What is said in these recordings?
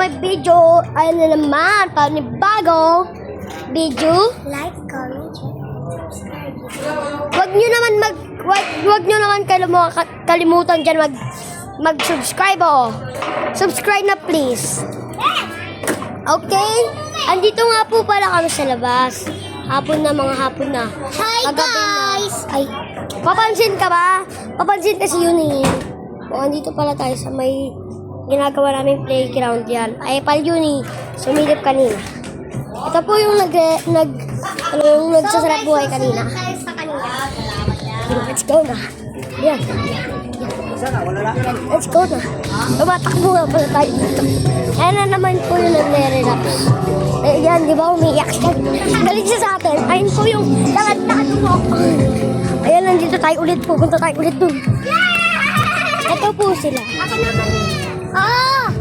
may video. Ayun na naman, panibago video. Like, comment, subscribe. Wag nyo naman kalimutan dyan mag-subscribe oh. Subscribe na please. Okay? Andito nga po pala kami sa labas. Hapon na, mga hapon na. Hi guys! Ay, papansin ka ba? Papansin kasi yun eh. O, andito pala tayo sa may ginagawa namin playground yan. Ay, pal yun eh. Sumilip kanina. Ito po yung nagsasarap buhay kanina. Tayo sa kanila. Let's go na. Yan. Let's go na. Tumatakbo nga pala tayo dito. Ayan na naman po yung nagre-relax. Eh, yan, di ba umiiyak siya? Galing siya sa atin. Ayun po yung lakad-lakad mo. Ayan, nandito tayo ulit. Pupunta tayo ulit dun. Ito po sila. Ako naman. Oh!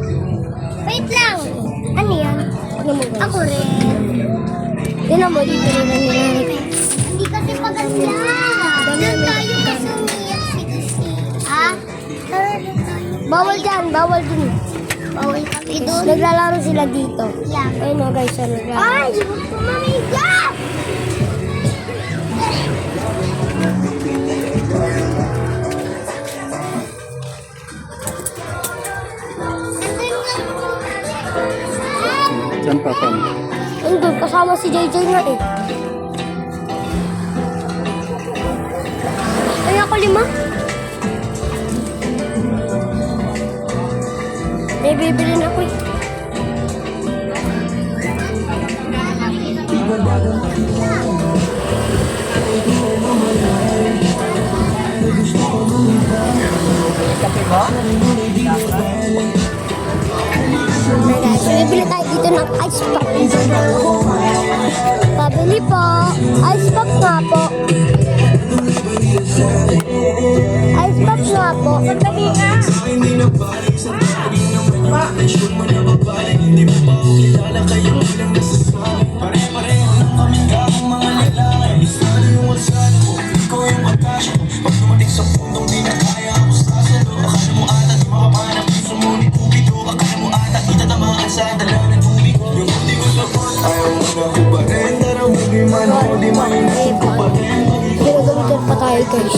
Wait lang. Ano yan? Ano mo guys? Ako rin. Tinan mo, dito rin ang nilalagay. Hindi kasi paganda. Doon tayo kasi umiyak si Kisi. Ha? Tara tayo. Bawal dyan, bawal dun. Bawal kami doon. Naglalaro sila dito. Yeah. Ayun o guys, naglalaro. Ay! Di ba pumamigat? Saan pa pa? Nandun, kasama si JJ nga eh. Ay, ako 5. May bibili na ako eh. Okay guys, so bibili tayo dito ng ice pack. Pabili po. Ice pack nga po. Ice pack nga po. Sandali nga. Ginagamitan pa tayo guys.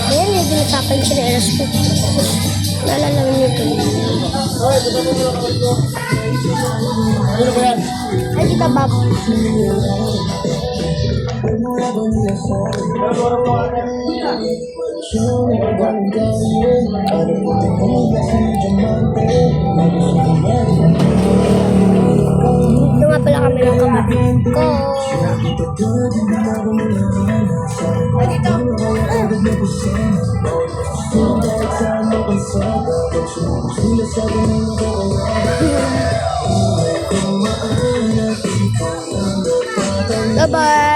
Ayan, yung sinelas ko. Nalalaman nyo ito. Ay, kita Bob. Ito nga pala kami ng kapatid ko. Bye-bye.